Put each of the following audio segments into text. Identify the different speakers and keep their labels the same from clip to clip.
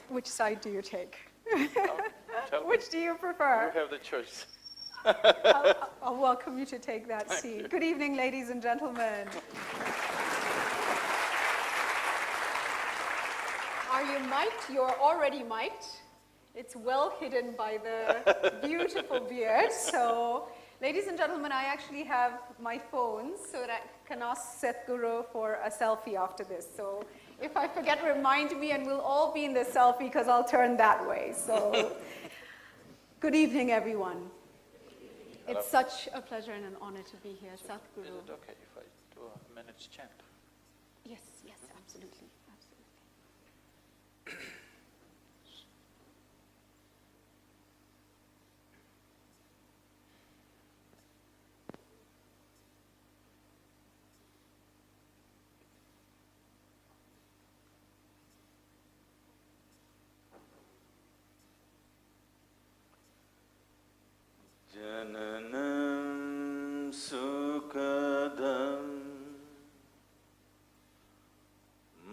Speaker 1: Which side do you take?
Speaker 2: Tell me.
Speaker 1: Which do you prefer?
Speaker 2: You have the choice.
Speaker 1: I'll welcome you to take that seat. Good evening, ladies and gentlemen. Are you mic'd? You're already mic'd. It's well hidden by the beautiful beard. So, ladies and gentlemen, I actually have my phone so that I can ask Sadhguru for a selfie after this. So, if I forget, remind me, and we'll all be in the selfie because I'll turn that way. So, good evening, everyone. It's such a pleasure and an honor to be here, Sadhguru.
Speaker 2: Is it okay if I do a minute's chant?
Speaker 1: Yes, yes, absolutely.
Speaker 2: Jananam sukadam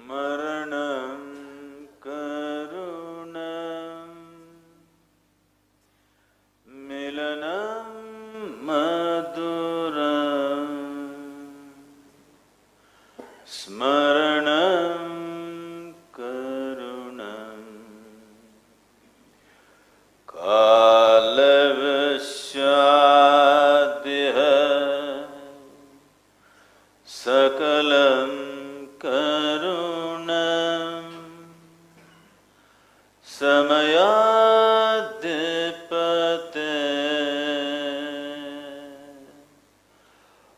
Speaker 2: maranam karunam milanam maduram smaranam karunam Kalavashadya Sakalam Karunam Samayadipate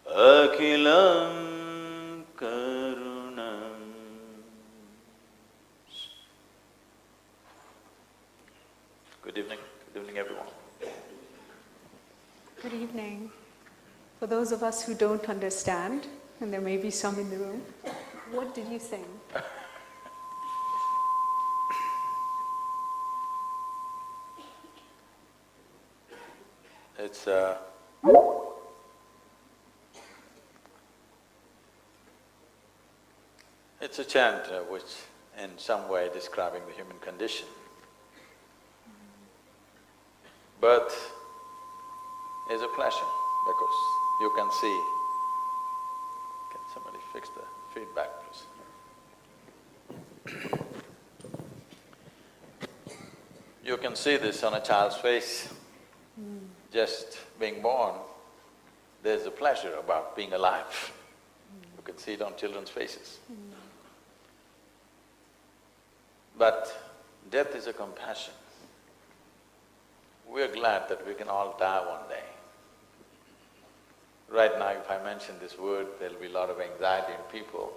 Speaker 2: Akilam Karunam. Good evening. Good evening, everyone.
Speaker 1: Good evening. For those of us who don't understand, and there may be some in the room, what did you sing?
Speaker 2: It's a chant which in some way describing the human condition. Birth is a pleasure because you can see… Can somebody fix the feedback, please? You can see this on a child's face. Just being born, there's a pleasure about being alive. You can see it on children's faces. But death is a compassion. We're glad that we can all die one day. Right now, if I mention this word, there'll be a lot of anxiety in people.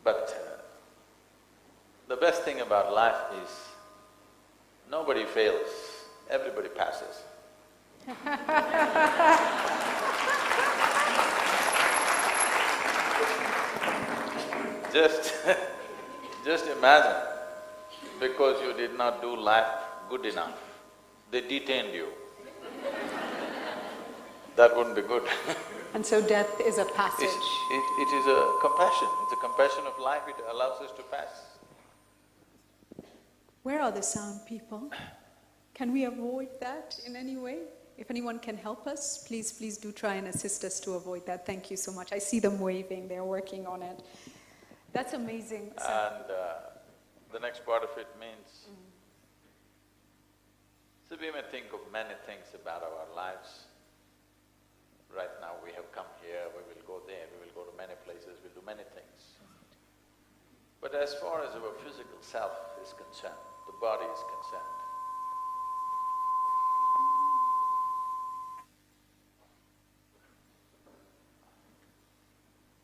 Speaker 2: But the best thing about life is nobody fails, everybody passes. Just imagine, because you did not do life good enough, they detained you. That wouldn't be good.
Speaker 1: And so death is a passage.
Speaker 2: It is a compassion, it's a compassion of life, it allows us to pass.
Speaker 1: Where are the sound people? Can we avoid that in any way? If anyone can help us, please do try and assist us to avoid that. Thank you so much. I see them waving, they're working on it. That's amazing.
Speaker 2: And the next part of it means… So we may think of many things about our lives. Right now we have come here, we will go there, we will go to many places, we'll do many things. But as far as our physical self is concerned, the body is concerned,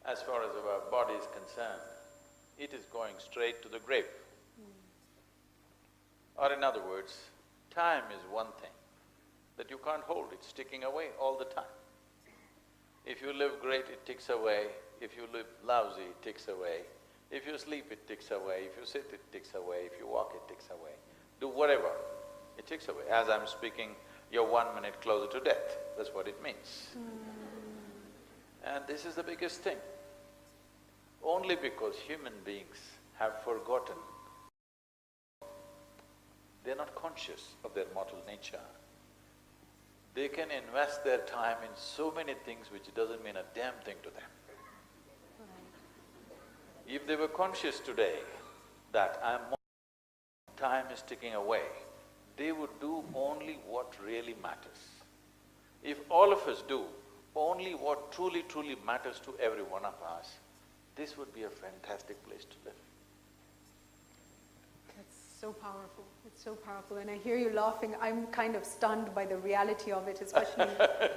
Speaker 2: as far as our body is concerned, it is going straight to the grave. Or in other words, time is one thing that you can't hold, it's ticking away all the time. If you live great, it ticks away. If you live lousy, it ticks away. If you sleep, it ticks away. If you sit, it ticks away. If you walk, it ticks away. Do whatever, it ticks away. As I'm speaking, you're 1 minute closer to death, that's what it means. And this is the biggest thing. Only because human beings have forgotten they're not conscious of their mortal nature. They can invest their time in so many things which doesn't mean a damn thing to them. If they were conscious today that time is ticking away, they would do only what really matters. If all of us do only what truly matters to every one of us, this would be a fantastic place to live.
Speaker 1: That's so powerful, it's so powerful. And I hear you laughing. I'm kind of stunned by the reality of it, especially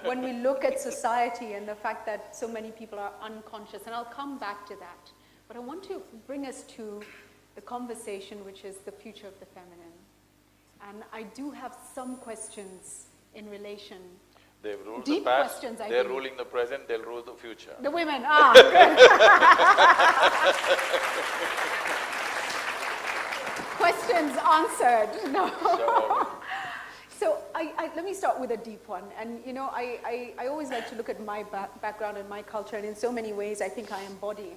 Speaker 1: when we look at society and the fact that so many people are unconscious. And I'll come back to that. But I want to bring us to the conversation, which is the future of the feminine. And I do have some questions in relation.
Speaker 2: They've ruled
Speaker 1: Deep
Speaker 2: the past,
Speaker 1: questions,
Speaker 2: they're ruling the present, they'll rule the future.
Speaker 1: The women, good. Questions answered, no. So let me start with a deep one. And you know, I always like to look at my background and my culture, and in so many ways I think I embody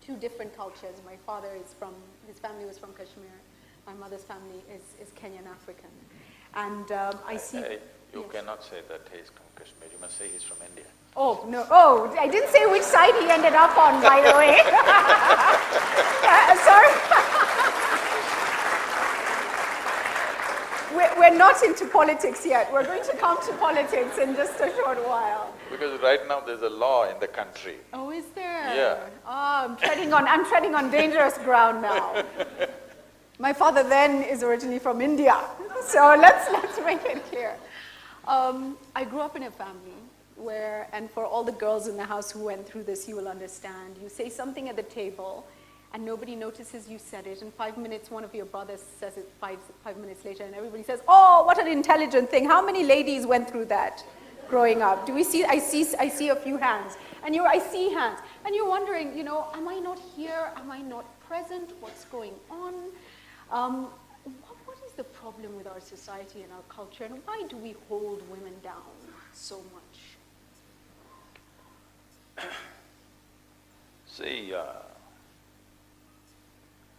Speaker 1: two different cultures. My father is from, his family was from Kashmir. My mother's family is Kenyan African. And I see…
Speaker 2: Hey, you
Speaker 1: yes.
Speaker 2: cannot say that he's from Kashmir, you must say he's from India.
Speaker 1: Oh, no, oh, I didn't say which side he ended up on, by the way. Sorry. We're not into politics yet. We're going to come to politics in just a short while.
Speaker 2: Because right now there's a law in the country.
Speaker 1: Oh, is there?
Speaker 2: Yeah.
Speaker 1: Oh, I'm treading on dangerous ground now. My father then is originally from India, so let's make it clear. I grew up in a family where, and for all the girls in the house who went through this, you will understand, you say something at the table and nobody notices you said it. In 5 minutes, one of your brothers says it five minutes later, and everybody says, "Oh, what an intelligent thing." How many ladies went through that growing up? Do we see? I see a few hands, and I see hands, and you're wondering, you know, am I not here? Am I not present? What's going on? What is the problem with our society and our culture, and why do we hold women down so much?
Speaker 2: See,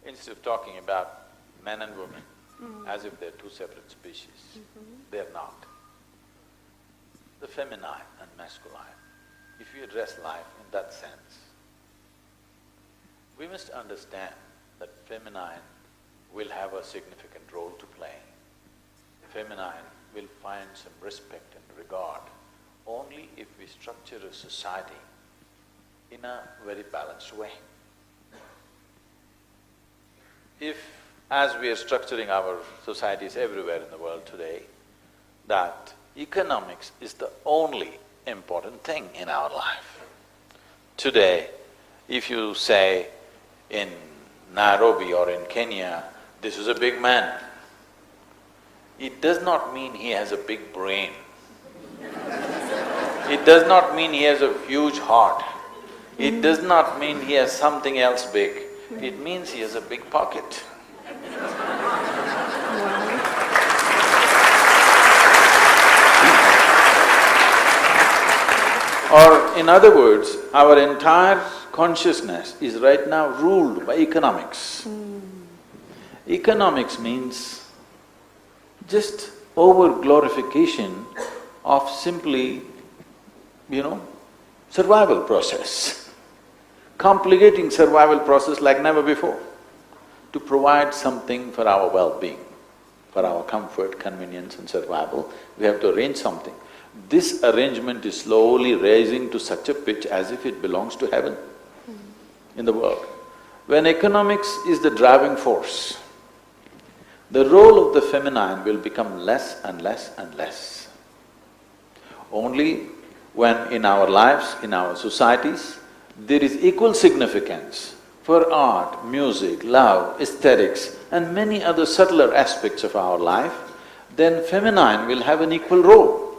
Speaker 2: instead of talking about men and women as if they're two separate species, they're not. The feminine and masculine, if you address life in that sense, we must understand that feminine will have a significant role to play. Feminine will find some respect and regard only if we structure a society in a very balanced way. If, as we are structuring our societies everywhere in the world today, that economics is the only important thing in our life. Today, if you say in Nairobi or in Kenya, this is a big man, it does not mean he has a big brain. It does not mean he has a huge heart. It does not mean he has something else big. It means he has a big pocket. Or in other words, our entire consciousness is right now ruled by economics. Economics means just over-glorification of simply, survival process. Complicating survival process like never before, to provide something for our well-being, for our comfort, convenience and survival, we have to arrange something. This arrangement is slowly raising to such a pitch as if it belongs to heaven in the world. When economics is the driving force, the role of the feminine will become less and less and less. Only when in our lives, in our societies, there is equal significance for art, music, love, aesthetics and many other subtler aspects of our life, then feminine will have an equal role.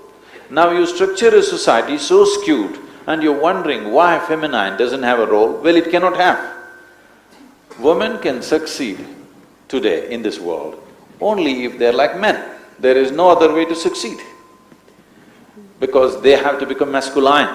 Speaker 2: Now you structure a society so skewed and you're wondering why feminine doesn't have a role, well, it cannot have. Women can succeed today in this world only if they're like men. There is no other way to succeed, because they have to become masculine,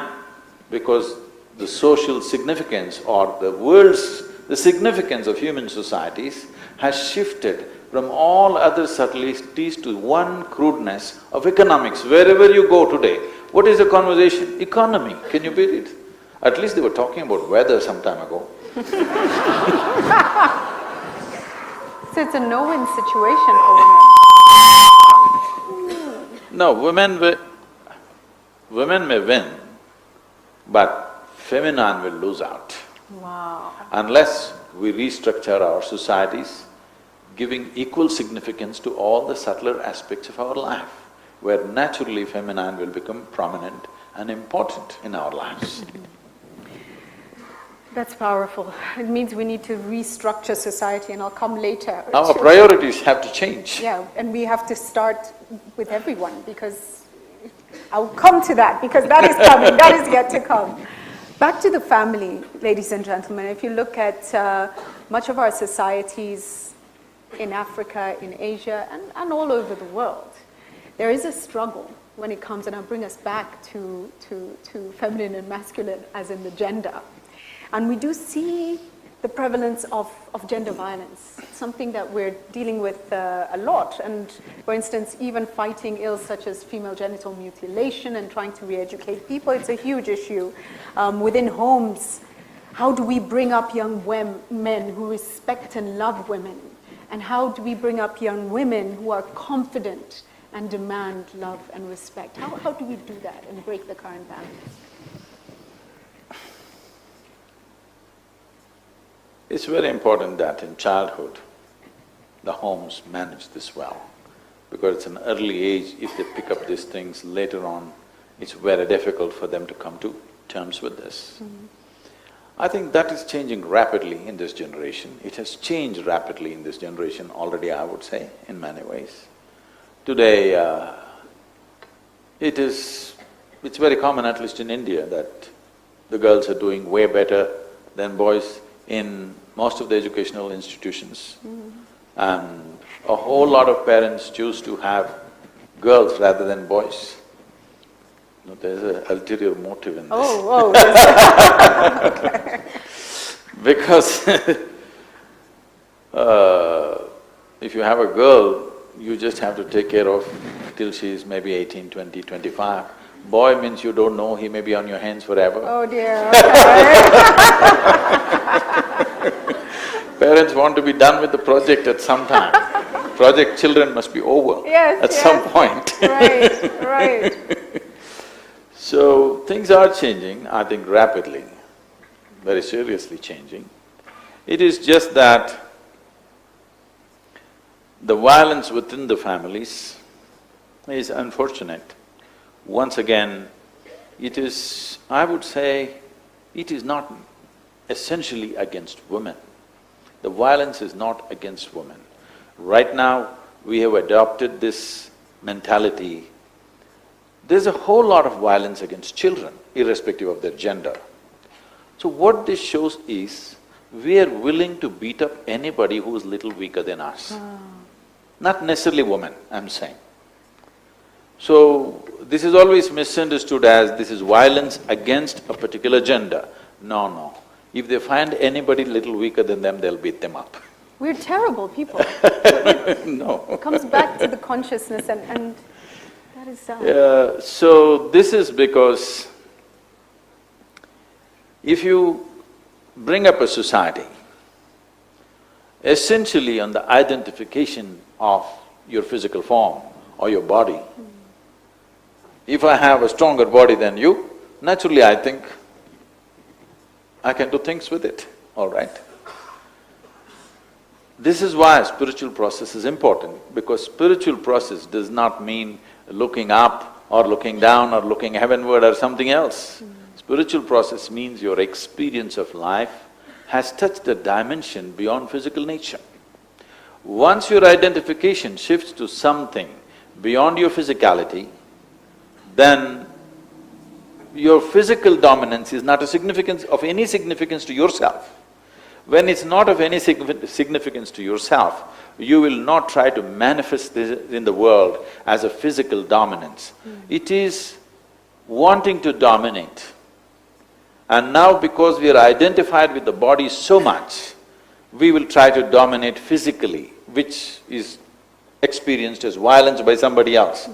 Speaker 2: because the social significance or the world's the significance of human societies has shifted from all other subtleties to one crudeness of economics. Wherever you go today, what is the conversation? Economy. Can you beat it? At least they were talking about weather some time ago.
Speaker 1: So it's a no-win situation for women.
Speaker 2: No, women may win, but feminine will lose out.
Speaker 1: Wow.
Speaker 2: Unless we restructure our societies, giving equal significance to all the subtler aspects of our life, where naturally feminine will become prominent and important in our lives.
Speaker 1: That's powerful. It means we need to restructure society, and I'll come later.
Speaker 2: Our priorities have to change.
Speaker 1: Yeah, and we have to start with everyone, because I'll come to that, because that is coming, that is yet to come. Back to the family, ladies and gentlemen. If you look at much of our societies in Africa, in Asia, and all over the world, there is a struggle when it comes, and I'll bring us back to feminine and masculine as in the gender. And we do see the prevalence of gender violence, something that we're dealing with a lot. And for instance, even fighting ills such as female genital mutilation and trying to re-educate people, it's a huge issue. Within homes, how do we bring up young men who respect and love women? And how do we bring up young women who are confident and demand love and respect? How do we do that and break the current balance?
Speaker 2: It's very important that in childhood, the homes manage this well, because it's an early age. If they pick up these things later on, it's very difficult for them to come to terms with this. I think that is changing rapidly in this generation. It has changed rapidly in this generation already, I would say, in many ways. Today, it's very common, at least in India, that the girls are doing way better than boys in most of the educational institutions. And a whole lot of parents choose to have girls rather than boys. No, there's an ulterior motive in this.
Speaker 1: Okay.
Speaker 2: Because if you have a girl, you just have to take care of till she's maybe 18, 20, 25. Boy means you don't know, he may be on your hands forever.
Speaker 1: Oh dear, okay.
Speaker 2: Parents want to be done with the project at some time. Project children must be over at some point.
Speaker 1: Right.
Speaker 2: So, things are changing, I think rapidly, very seriously changing. It is just that the violence within the families is unfortunate. Once again, it is… I would say, it is not essentially against women. The violence is not against women. Right now, we have adopted this mentality. There's a whole lot of violence against children, irrespective of their gender. So what this shows is, we are willing to beat up anybody who is little weaker than us. Not necessarily women, I'm saying. So, this is always misunderstood as this is violence against a particular gender. No. If they find anybody little weaker than them, they'll beat them up.
Speaker 1: We're terrible people.
Speaker 2: No.
Speaker 1: It comes back to the consciousness, and that is sad.
Speaker 2: So this is because if you bring up a society essentially on the identification of your physical form or your body, if I have a stronger body than you, naturally I think I can do things with it, all right? This is why spiritual process is important, because spiritual process does not mean looking up or looking down or looking heavenward or something else. Spiritual process means your experience of life has touched a dimension beyond physical nature. Once your identification shifts to something beyond your physicality, then your physical dominance is not of any significance to yourself. When it's not of any significance to yourself, you will not try to manifest this in the world as a physical dominance. It is wanting to dominate. And now because we are identified with the body so much, we will try to dominate physically, which is experienced as violence by somebody else.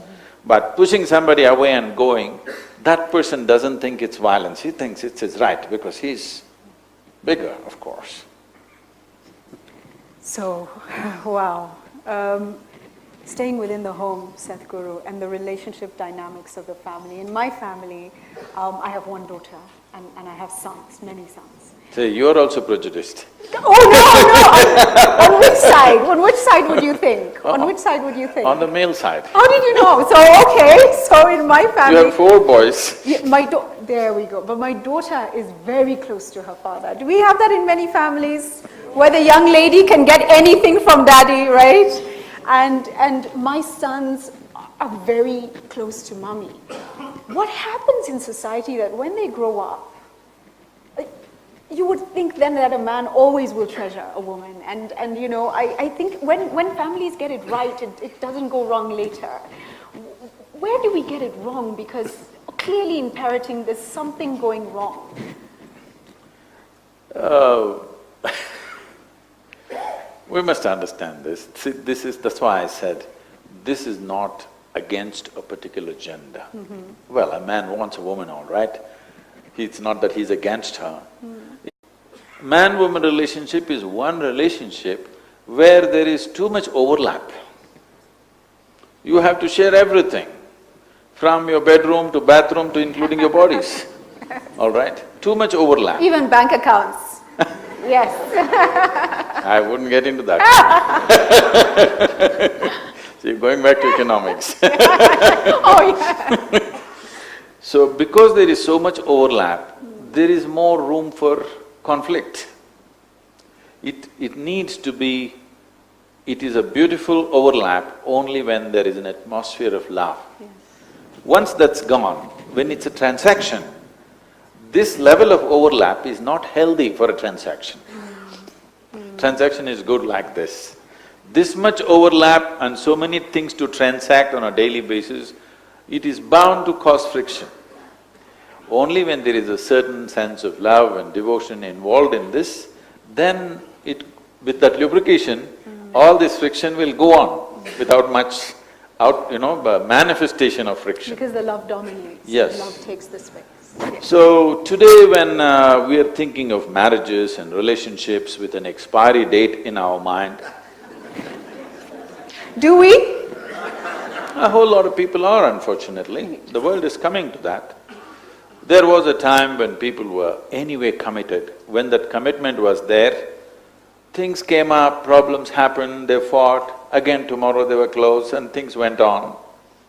Speaker 2: But pushing somebody away and going, that person doesn't think it's violence, he thinks it's his right because he's bigger, of course.
Speaker 1: So, wow. Staying within the home, Sadhguru, and the relationship dynamics of the family. In my family, I have one daughter and I have sons, many sons.
Speaker 2: Say, you're also prejudiced.
Speaker 1: Oh no! On which side? On which side would you think? On which side would you think?
Speaker 2: On the male side.
Speaker 1: How did you know? So, okay, so in my family…
Speaker 2: You have 4 boys.
Speaker 1: Yeah, there we go. But my daughter is very close to her father. Do we have that in many families? Where the young lady can get anything from daddy, right? And my sons are very close to mommy. What happens in society that when they grow up, you would think then that a man always will treasure a woman. And you know, I think when families get it right, it doesn't go wrong later. Where do we get it wrong? Because clearly in parenting, there's something going wrong.
Speaker 2: We must understand this. See, that's why I said, this is not against a particular gender. Well, a man wants a woman, all right. It's not that he's against her. Man-woman relationship is one relationship where there is too much overlap. You have to share everything, from your bedroom to bathroom to including your bodies, all right? Too much overlap.
Speaker 1: Even bank accounts. Yes.
Speaker 2: I wouldn't get into that. See, going back to economics.
Speaker 1: Oh, yeah.
Speaker 2: So, because there is so much overlap, there is more room for conflict. It needs to be… It is a beautiful overlap only when there is an atmosphere of love.
Speaker 1: Yes.
Speaker 2: Once that's gone, when it's a transaction, this level of overlap is not healthy for a transaction. Transaction is good like this. This much overlap and so many things to transact on a daily basis, it is bound to cause friction. Only when there is a certain sense of love and devotion involved in this, then with that lubrication, all this friction will go on without much manifestation of friction.
Speaker 1: Because the love dominates.
Speaker 2: Yes.
Speaker 1: Love takes the space. Yes.
Speaker 2: So, today when we are thinking of marriages and relationships with an expiry date in our mind…
Speaker 1: Do we?
Speaker 2: A whole lot of people are, unfortunately. The world is coming to that. There was a time when people were anyway committed. When that commitment was there, things came up, problems happened, they fought, again tomorrow they were close and things went on.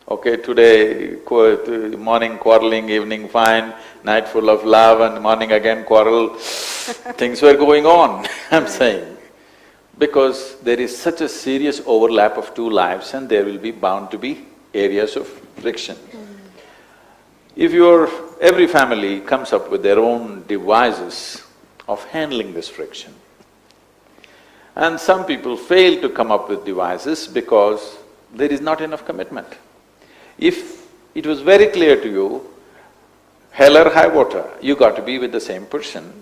Speaker 2: Okay, today morning quarreling, evening fine, night full of love and morning again quarrel, things were going on, I'm saying. Because there is such a serious overlap of two lives and there will be bound to be areas of friction. If every family comes up with their own devices of handling this friction, and some people fail to come up with devices because there is not enough commitment. If it was very clear to you, hell or high water, you got to be with the same person,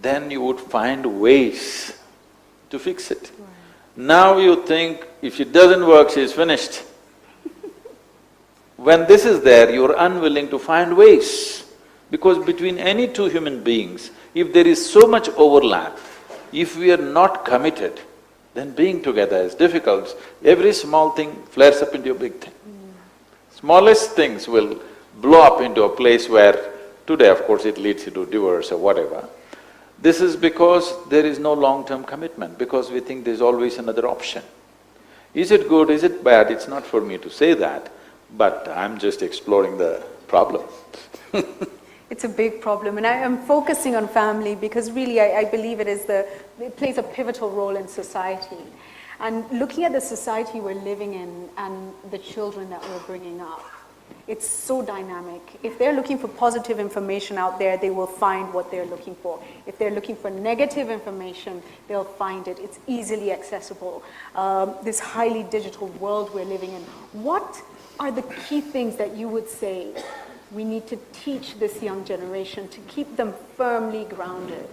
Speaker 2: then you would find ways to fix it.
Speaker 1: Right.
Speaker 2: Now you think, if it doesn't work, she's finished. When this is there, you're unwilling to find ways. Because between any two human beings, if there is so much overlap, if we are not committed, then being together is difficult. Every small thing flares up into a big thing. Smallest things will blow up into a place where today, of course, it leads you to divorce or whatever. This is because there is no long-term commitment, because we think there's always another option. Is it good, is it bad? It's not for me to say that, but I'm just exploring the problem.
Speaker 1: It's a big problem, and I am focusing on family because really I believe it plays a pivotal role in society. And looking at the society we're living in and the children that we're bringing up, it's so dynamic. If they're looking for positive information out there, they will find what they're looking for. If they're looking for negative information, they'll find it. It's easily accessible. This highly digital world we're living in. What are the key things that you would say we need to teach this young generation to keep them firmly grounded?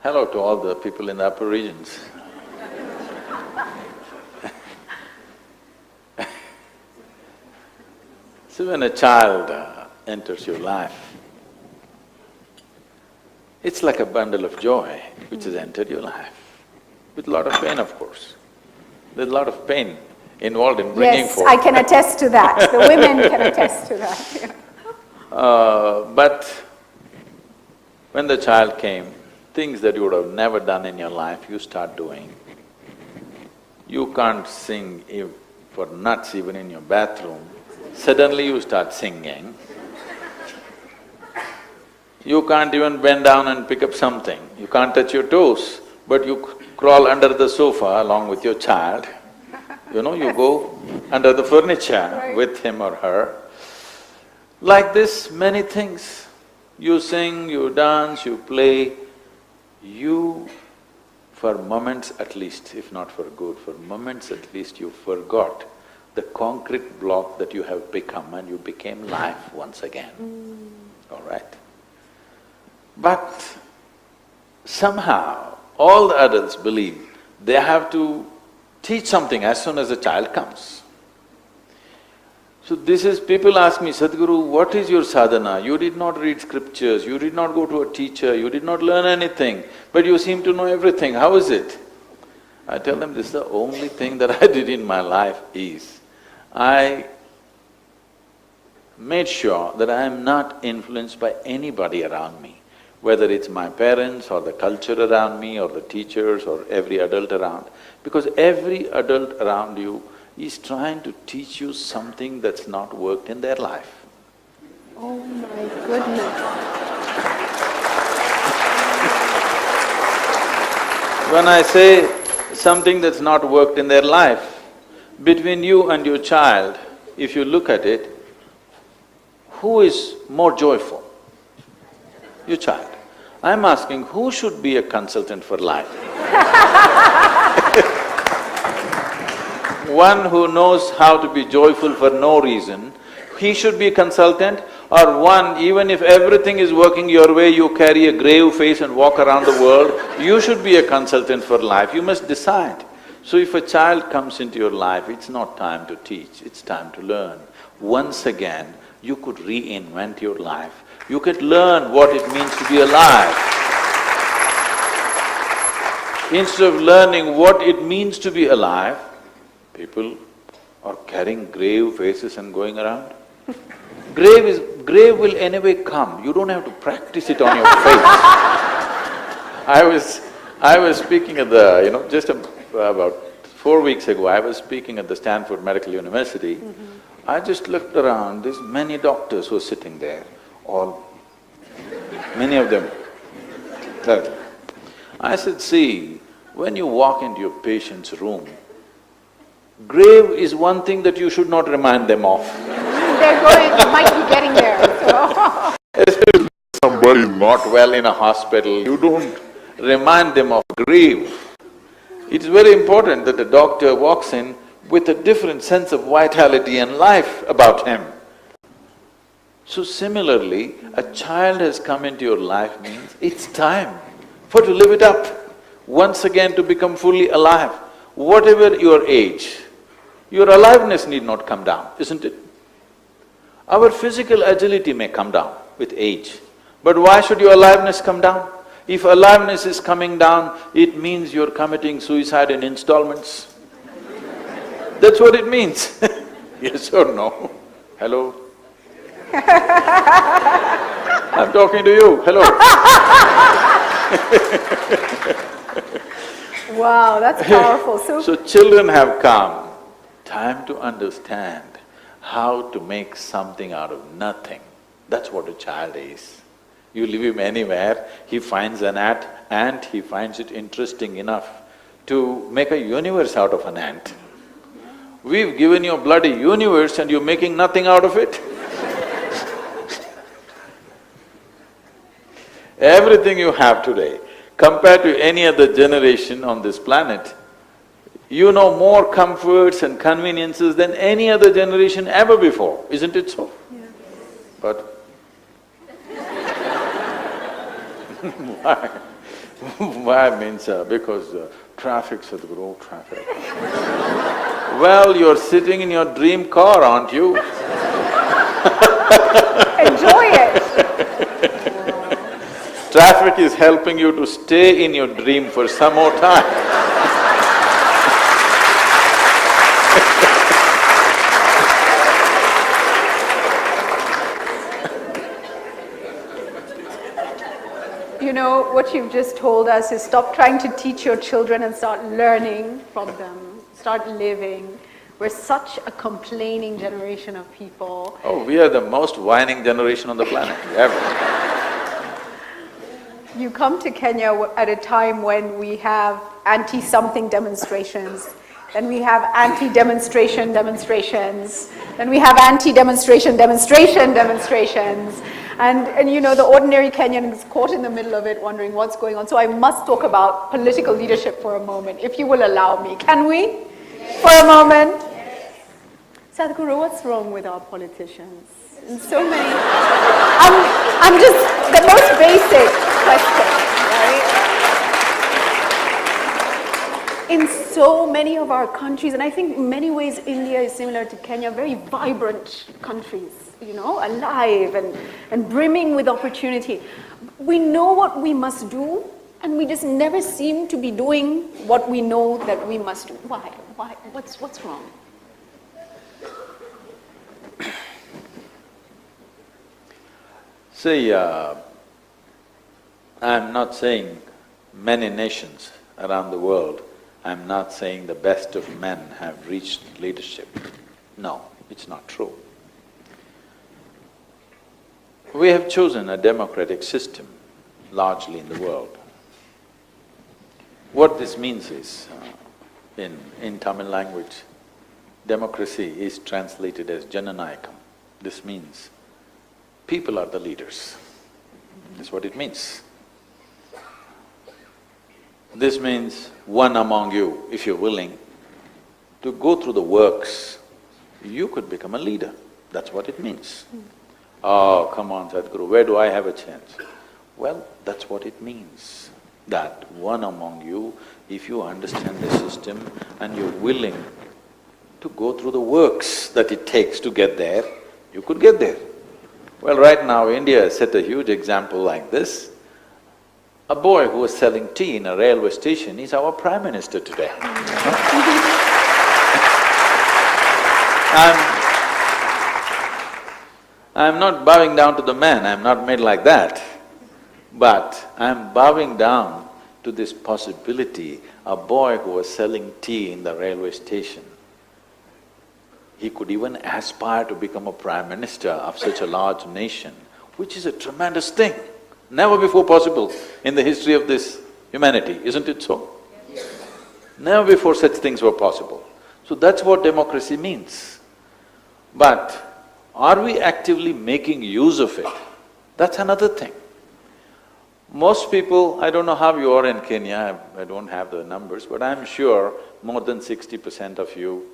Speaker 2: Hello to all the people in the upper regions. So when a child enters your life, it's like a bundle of joy which has entered your life, with a lot of pain, of course. There's a lot of pain involved in bringing
Speaker 1: Yes,
Speaker 2: forth.
Speaker 1: I can attest to that. The women can attest to that.
Speaker 2: But when the child came, things that you would have never done in your life, you start doing. You can't sing for nuts even in your bathroom, suddenly you start singing. You can't even bend down and pick up something, you can't touch your toes, but you crawl under the sofa along with your child. You know, you go under the furniture with him or her. Like this, many things. You sing, you dance, you play. You, for moments at least, if not for good, for moments at least you forgot the concrete block that you have become and you became life once again, all right? But somehow, all the adults believe they have to teach something as soon as a child comes. So this is… people ask me, Sadhguru, what is your sadhana? You did not read scriptures, you did not go to a teacher, you did not learn anything, but you seem to know everything, how is it? I tell them, this is the only thing that I did in my life is, I made sure that I am not influenced by anybody around me, whether it's my parents or the culture around me or the teachers or every adult around, because every adult around you is trying to teach you something that's not worked in their life.
Speaker 1: Oh my goodness.
Speaker 2: When I say something that's not worked in their life, between you and your child, if you look at it, who is more joyful? Your child. I'm asking, who should be a consultant for life? One who knows how to be joyful for no reason, he should be a consultant, or one, even if everything is working your way, you carry a grave face and walk around the world, you should be a consultant for life, you must decide. So if a child comes into your life, it's not time to teach, it's time to learn. Once again, you could reinvent your life, you could learn what it means to be alive. Instead of learning what it means to be alive, people are carrying grave faces and going around. Grave will anyway come, you don't have to practice it on your face. I was speaking at the… just about 4 weeks ago, I was speaking at the Stanford Medical University. I just looked around, there's many doctors who are sitting there, many of them. I said, see, when you walk into your patient's room, grave is one thing that you should not remind them of.
Speaker 1: They're going… might be getting there, so…
Speaker 2: Especially somebody not well in a hospital, you don't remind them of grave. It's very important that the doctor walks in with a different sense of vitality and life about him. So similarly, a child has come into your life means it's time for to live it up, once again to become fully alive. Whatever your age, your aliveness need not come down, isn't it? Our physical agility may come down with age, but why should your aliveness come down? If aliveness is coming down, it means you're committing suicide in installments. That's what it means. Yes or no? Hello? I'm talking to you, hello.
Speaker 1: Wow, that's powerful.
Speaker 2: So children have come, time to understand how to make something out of nothing. That's what a child is. You leave him anywhere, he finds an ant, he finds it interesting enough to make a universe out of an ant. We've given you a bloody universe and you're making nothing out of it. Everything you have today, compared to any other generation on this planet, you know more comforts and conveniences than any other generation ever before, isn't it so?
Speaker 1: Yeah.
Speaker 2: But Why? Why means because traffic, Sadhguru, traffic. Well, you're sitting in your dream car, aren't you?
Speaker 1: Enjoy it.
Speaker 2: Traffic is helping you to stay in your dream for some more time.
Speaker 1: You know, what you've just told us is stop trying to teach your children and start learning from them, start living. We're such a complaining generation of people.
Speaker 2: Oh, we are the most whining generation on the planet, ever.
Speaker 1: You come to Kenya at a time when we have anti-something demonstrations, then we have anti-demonstration demonstrations, then we have anti-demonstration demonstrations. And you know, the ordinary Kenyan is caught in the middle of it wondering what's going on. So I must talk about political leadership for a moment, if you will allow me. Can we? Yes. For a moment? Yes. Sadhguru, what's wrong with our politicians? In so many… I'm just… the most basic question, right? In so many of our countries, and I think in many ways India is similar to Kenya, very vibrant countries, you know, alive and brimming with opportunity. We know what we must do, and we just never seem to be doing what we know that we must do. Why? Why? What's wrong?
Speaker 2: See, I'm not saying many nations around the world, I'm not saying the best of men have reached leadership. No, it's not true. We have chosen a democratic system largely in the world. What this means is, in Tamil language, democracy is translated as Jananayakam. This means people are the leaders. That's what it means. This means one among you, if you're willing to go through the works, you could become a leader. That's what it means. Oh, come on, Sadhguru, where do I have a chance? Well, that's what it means, that one among you, if you understand the system and you're willing to go through the works that it takes to get there, you could get there. Well, right now India has set a huge example like this. A boy who was selling tea in a railway station is our Prime Minister today. I'm not bowing down to the man, I'm not made like that. But I'm bowing down to this possibility, a boy who was selling tea in the railway station, he could even aspire to become a Prime Minister of such a large nation, which is a tremendous thing. Never before possible in the history of this humanity, isn't it so? Yes. Never before such things were possible. So that's what democracy means. But are we actively making use of it? That's another thing. Most people, I don't know how you are in Kenya, I don't have the numbers, but I'm sure more than 60% of you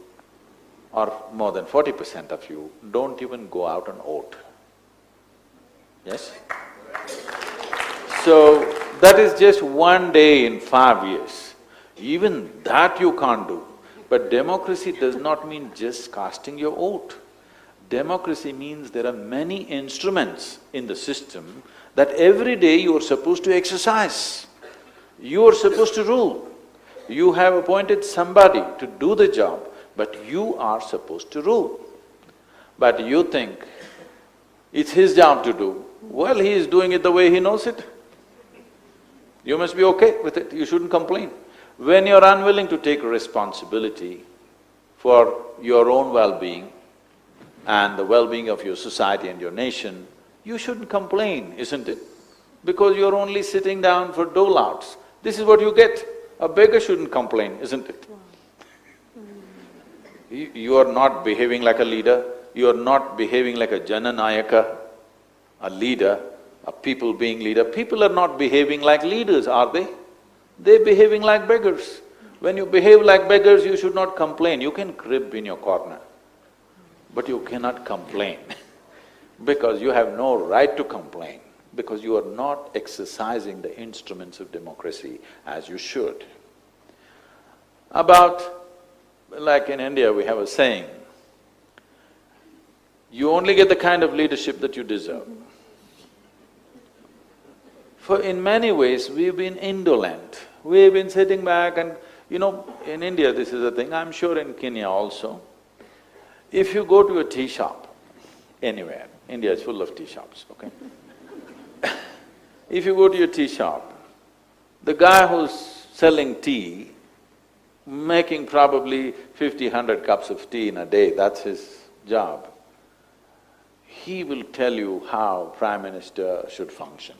Speaker 2: or more than 40% of you don't even go out and vote. Yes? So, that is just one day in 5 years. Even that you can't do. But democracy does not mean just casting your vote. Democracy means there are many instruments in the system that every day you are supposed to exercise. You are supposed to rule. You have appointed somebody to do the job, but you are supposed to rule. But you think it's his job to do, well, he is doing it the way he knows it. You must be okay with it, you shouldn't complain. When you're unwilling to take responsibility for your own well-being and the well-being of your society and your nation, you shouldn't complain, isn't it? Because you're only sitting down for dole-outs. This is what you get. A beggar shouldn't complain, isn't it? You are not behaving like a leader, you are not behaving like a Jananayaka, a leader, a people being leader. People are not behaving like leaders, are they? They're behaving like beggars. When you behave like beggars, you should not complain. You can crib in your corner, but you cannot complain because you have no right to complain. because you are not exercising the instruments of democracy as you should. Like in India, we have a saying, you only get the kind of leadership that you deserve. For in many ways, we've been indolent. We've been sitting back and, in India this is a thing, I'm sure in Kenya also. If you go to a tea shop, anywhere, India is full of tea shops, okay? If you go to your tea shop, the guy who's selling tea, making probably 50, 100 cups of tea in a day, that's his job, he will tell you how Prime Minister should function.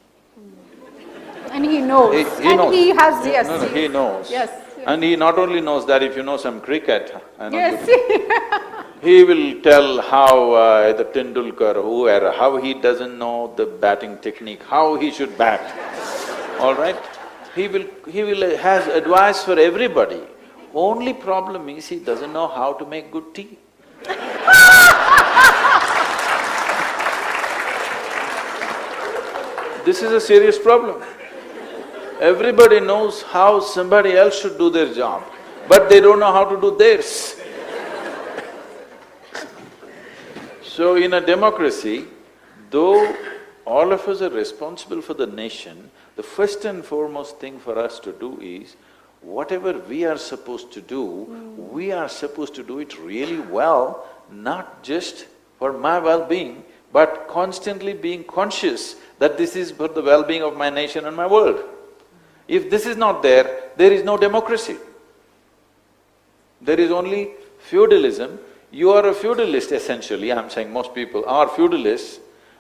Speaker 1: And he knows.
Speaker 2: He knows.
Speaker 1: He has, yes.
Speaker 2: No, he knows.
Speaker 1: Yes.
Speaker 2: And he not only knows that, if you know some cricket,
Speaker 1: Yes.
Speaker 2: he will tell how the Tendulkar, whoever, how he doesn't know the batting technique, how he should bat, all right? He will has advice for everybody. Only problem is he doesn't know how to make good tea. This is a serious problem. Everybody knows how somebody else should do their job, but they don't know how to do theirs. So in a democracy, though all of us are responsible for the nation, the first and foremost thing for us to do is, whatever we are supposed to do, we are supposed to do it really well, not just for my well-being, but constantly being conscious that this is for the well-being of my nation and my world. If this is not there, there is no democracy. There is only feudalism. You are a feudalist essentially, I'm saying most people are feudalists,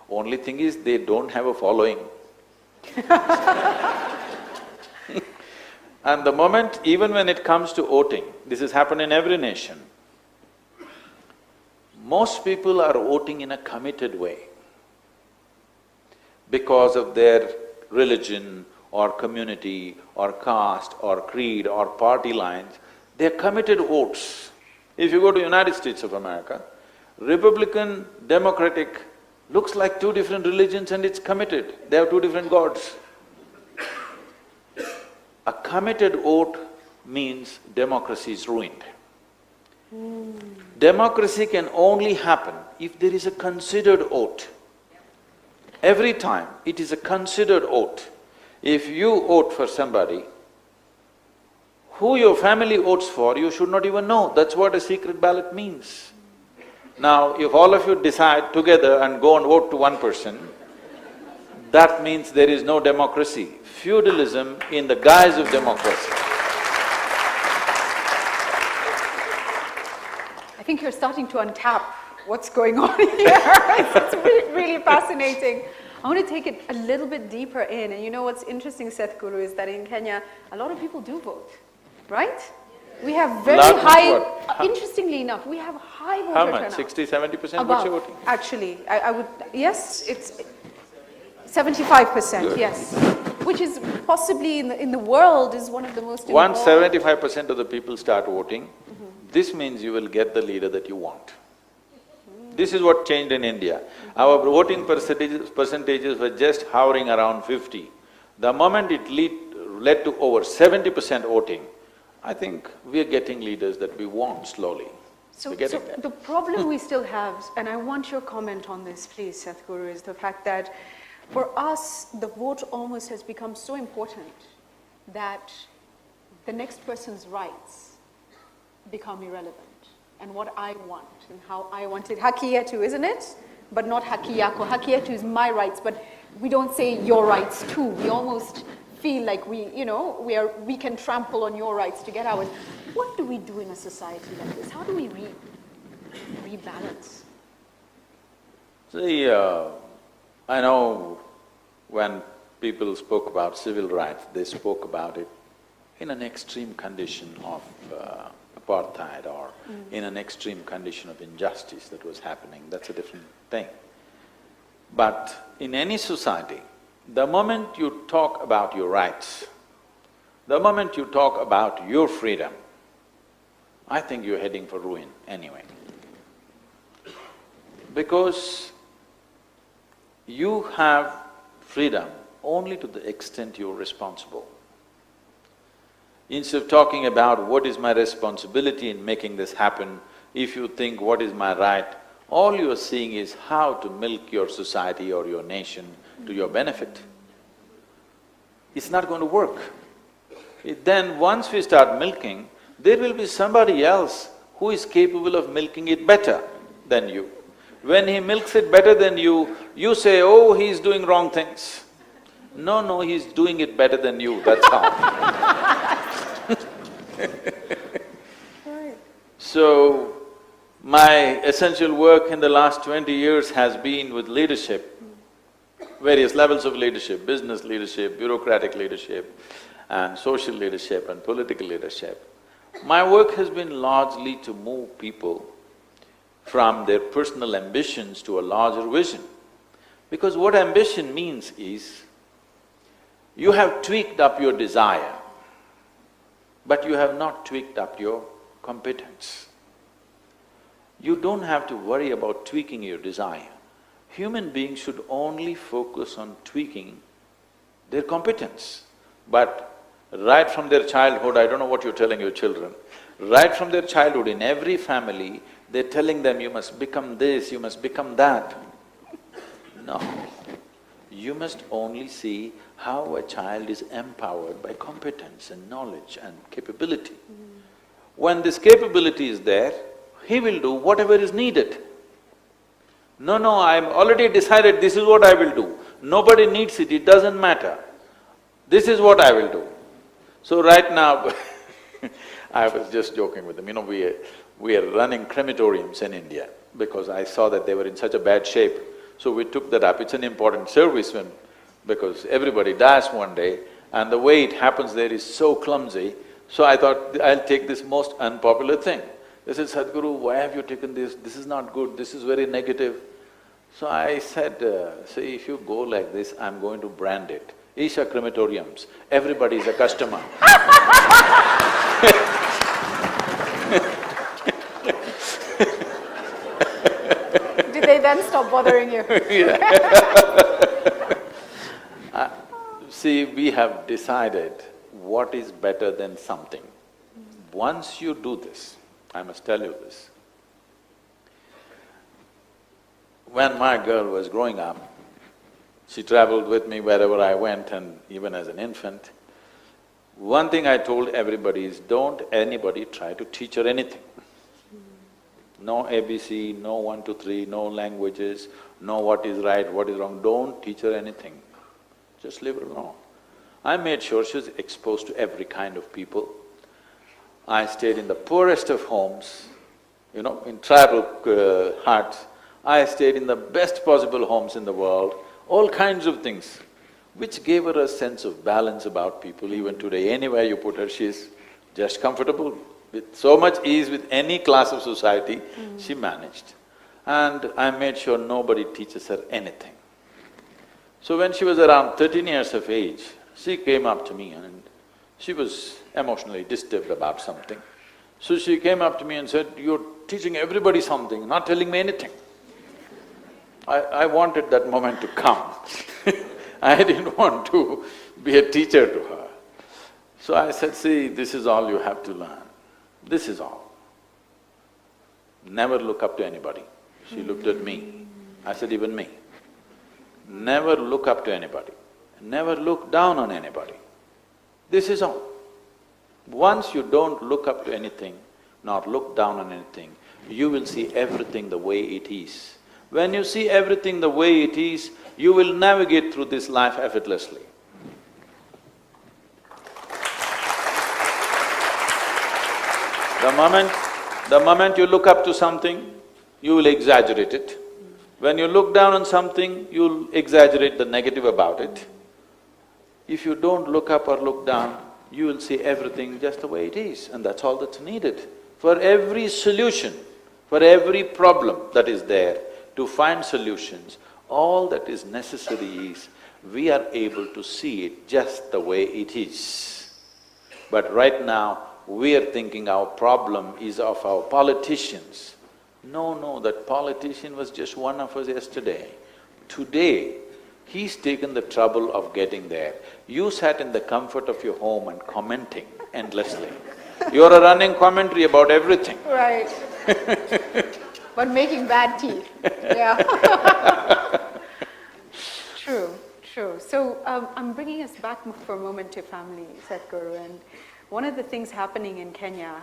Speaker 2: only thing is they don't have a following. And the moment, even when it comes to voting, this has happened in every nation, most people are voting in a committed way because of their religion or community or caste or creed or party lines, they're committed votes. If you go to United States of America, Republican, Democratic looks like two different religions and it's committed, they have two different gods. A committed vote means democracy is ruined. Democracy can only happen if there is a considered vote. Every time it is a considered vote. If you vote for somebody, who your family votes for, you should not even know, that's what a secret ballot means. Now, if all of you decide together and go and vote to one person, that means there is no democracy. Feudalism in the guise of democracy.
Speaker 1: I think you're starting to untap what's going on here. It's really fascinating. I want to take it a little bit deeper in, and you know what's interesting, Sadhguru, is that in Kenya, a lot of people do vote, right? We have very high… interestingly enough, we have high voter turnout.
Speaker 2: How much? 60–70% what's your voting?
Speaker 1: Actually, I would… yes, it's 75%,
Speaker 2: Good.
Speaker 1: yes. Which is possibly in the world is one of the most…
Speaker 2: Once 75% of the people start voting, this means you will get the leader that you want. This is what changed in India. Our voting percentages were just hovering around 50. The moment it led to over 70% voting, I think we are getting leaders that we want slowly.
Speaker 1: So
Speaker 2: We're getting there.
Speaker 1: the problem we still have, and I want your comment on this please, Sadhguru, is the fact that for us, the vote almost has become so important that the next person's rights become irrelevant. And what I want and how I want it. Haki yetu, isn't it? But not haki yako. Haki yetu is my rights, but we don't say your rights too. We almost feel like we can trample on your rights to get ours. What do we do in a society like this? How do we rebalance?
Speaker 2: See, I know when people spoke about civil rights, they spoke about it in an extreme condition of apartheid or in an extreme condition of injustice that was happening, that's a different thing. But in any society, the moment you talk about your rights, the moment you talk about your freedom, I think you're heading for ruin anyway. Because you have freedom only to the extent you're responsible. Instead of talking about what is my responsibility in making this happen, if you think what is my right, all you're seeing is how to milk your society or your nation to your benefit. It's not going to work. Then once we start milking, there will be somebody else who is capable of milking it better than you. When he milks it better than you say, oh, he's doing wrong things. No, he's doing it better than you, that's how. So, my essential work in the last 20 years has been with leadership, various levels of leadership, business leadership, bureaucratic leadership, and social leadership and political leadership. My work has been largely to move people from their personal ambitions to a larger vision. Because what ambition means is, you have tweaked up your desire, but you have not tweaked up your competence. You don't have to worry about tweaking your desire. Human beings should only focus on tweaking their competence. But right from their childhood, I don't know what you're telling your children, right from their childhood, in every family, they're telling them, you must become this, you must become that. No. You must only see how a child is empowered by competence and knowledge and capability. When this capability is there, he will do whatever is needed. No, I'm already decided this is what I will do. Nobody needs it, it doesn't matter. This is what I will do. So right now I was just joking with them, we are running crematoriums in India because I saw that they were in such a bad shape. So we took that up. It's an important service because everybody dies one day and the way it happens there is so clumsy. So I thought, I'll take this most unpopular thing. They said, Sadhguru, why have you taken this? This is not good, this is very negative. So I said, see, if you go like this, I'm going to brand it. Isha crematoriums, everybody is a customer.
Speaker 1: Did they then stop bothering you?
Speaker 2: See, we have decided what is better than something. Once you do this, I must tell you this. When my girl was growing up, she traveled with me wherever I went and even as an infant. One thing I told everybody is, don't anybody try to teach her anything. No ABC, no 1, 2, 3, no languages, no what is right, what is wrong, don't teach her anything. Just leave her alone. I made sure she was exposed to every kind of people. I stayed in the poorest of homes, in tribal huts. I stayed in the best possible homes in the world, all kinds of things, which gave her a sense of balance about people. Even today, anywhere you put her, she's just comfortable. With so much ease with any class of society, she managed. And I made sure nobody teaches her anything. So when she was around 13 years of age, she came up to me and she was emotionally disturbed about something. So she came up to me and said, you're teaching everybody something, not telling me anything. I wanted that moment to come. I didn't want to be a teacher to her. So I said, see, this is all you have to learn. This is all. Never look up to anybody. She looked at me. I said, even me. Never look up to anybody. Never look down on anybody. This is all. Once you don't look up to anything, nor look down on anything, you will see everything the way it is. When you see everything the way it is, you will navigate through this life effortlessly. The moment you look up to something, you will exaggerate it. When you look down on something, you'll exaggerate the negative about it. If you don't look up or look down, you will see everything just the way it is, and that's all that's needed. For every solution, for every problem that is there, to find solutions, all that is necessary is we are able to see it just the way it is. But right now, we are thinking our problem is of our politicians. No, that politician was just one of us yesterday. Today, He's taken the trouble of getting there. You sat in the comfort of your home and commenting endlessly. You're a running commentary about everything.
Speaker 1: Right. But making bad tea, yeah. True, true. So I'm bringing us back for a moment to family, Sadhguru, and one of the things happening in Kenya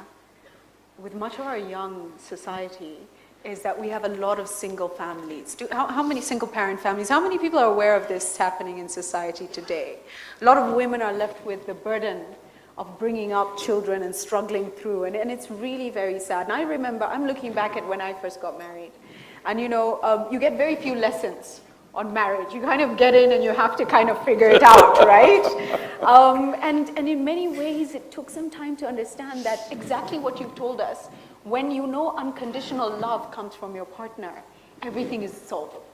Speaker 1: with much of our young society is that we have a lot of single families. How many single parent families, how many people are aware of this happening in society today? A lot of women are left with the burden of bringing up children and struggling through, and it's really very sad. And I remember, I'm looking back at when I first got married, and you know, you get very few lessons on marriage. You kind of get in and you have to kind of figure it out, right? And in many ways, it took some time to understand that exactly what you've told us, when you know unconditional love comes from your partner, everything is solvable.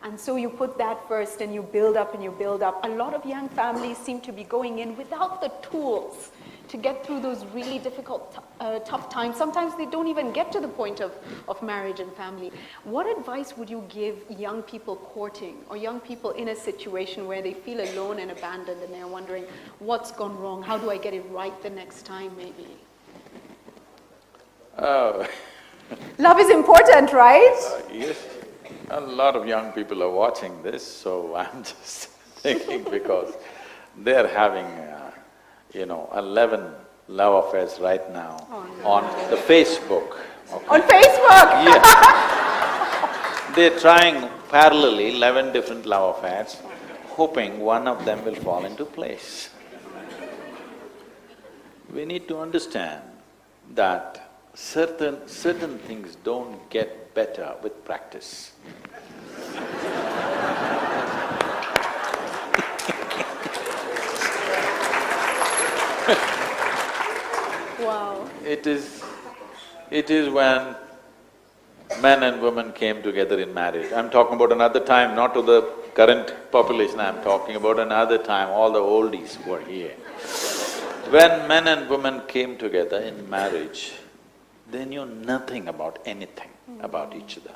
Speaker 1: And so you put that first and you build up and you build up. A lot of young families seem to be going in without the tools to get through those really difficult, tough times. Sometimes they don't even get to the point of marriage and family. What advice would you give young people courting or young people in a situation where they feel alone and abandoned and they're wondering, what's gone wrong? How do I get it right the next time, maybe? Love is important, right?
Speaker 2: Yes. A lot of young people are watching this, so I'm just thinking because they're having, 11 love affairs right now on the Facebook. Okay.
Speaker 1: On Facebook?
Speaker 2: Yeah. They're trying parallelly 11 different love affairs, hoping one of them will fall into place. We need to understand that certain things don't get better with practice.
Speaker 1: Wow.
Speaker 2: It is when men and women came together in marriage. I'm talking about another time, not to the current population, I'm talking about another time, all the oldies who are here. When men and women came together in marriage, they knew nothing about anything about each other.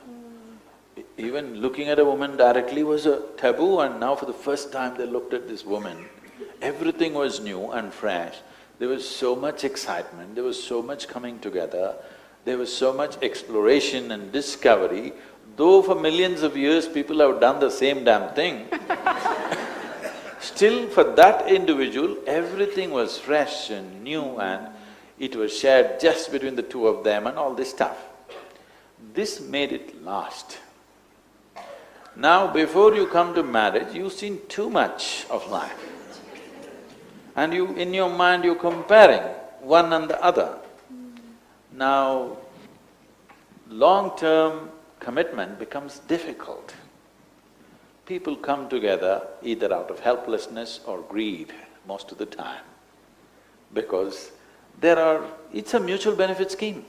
Speaker 2: Even looking at a woman directly was a taboo, and now for the first time they looked at this woman. Everything was new and fresh. There was so much excitement, there was so much coming together, there was so much exploration and discovery. Though for millions of years people have done the same damn thing, still for that individual, everything was fresh and new and it was shared just between the two of them and all this stuff. This made it last. Now, before you come to marriage, you've seen too much of life. And in your mind, you're comparing one and the other. Now, long-term commitment becomes difficult. People come together either out of helplessness or greed most of the time, because it's a mutual benefit scheme.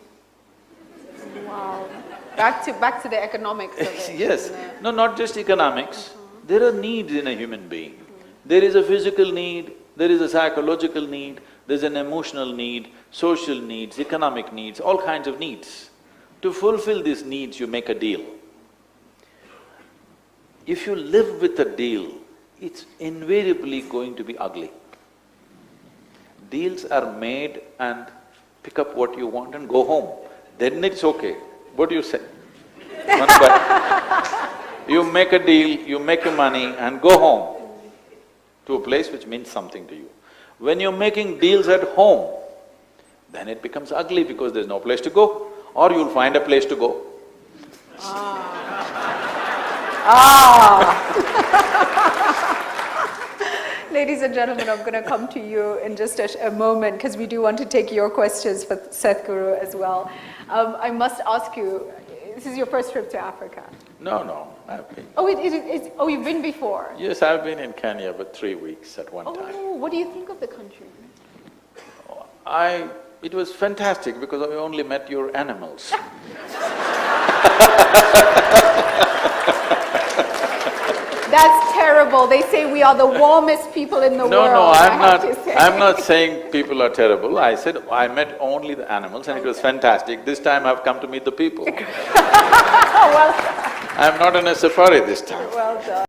Speaker 1: Wow. Back to the economics of it.
Speaker 2: Yes. No, not just economics. There are needs in a human being. There is a physical need, there is a psychological need, there's an emotional need, social needs, economic needs, all kinds of needs. To fulfill these needs, you make a deal. If you live with a deal, it's invariably going to be ugly. Deals are made and pick up what you want and go home, then it's okay. What do you say? You make a deal, you make your money and go home to a place which means something to you. When you're making deals at home, then it becomes ugly because there's no place to go, or you'll find a place to go.
Speaker 1: Ladies and gentlemen, I'm going to come to you in just a moment because we do want to take your questions for Sadhguru as well. I must ask you, this is your first trip to Africa?
Speaker 2: No, I've been…
Speaker 1: Oh, you've been before?
Speaker 2: Yes, I've been in Kenya for 3 weeks at one time.
Speaker 1: Oh, what do you think of the country?
Speaker 2: It was fantastic because I only met your animals.
Speaker 1: That's terrible. They say we are the warmest people in the world.
Speaker 2: No, I'm not saying people are terrible. I said I met only the animals and it was fantastic. This time I've come to meet the people.
Speaker 1: Well done.
Speaker 2: I'm not on a safari this time.
Speaker 1: Well done.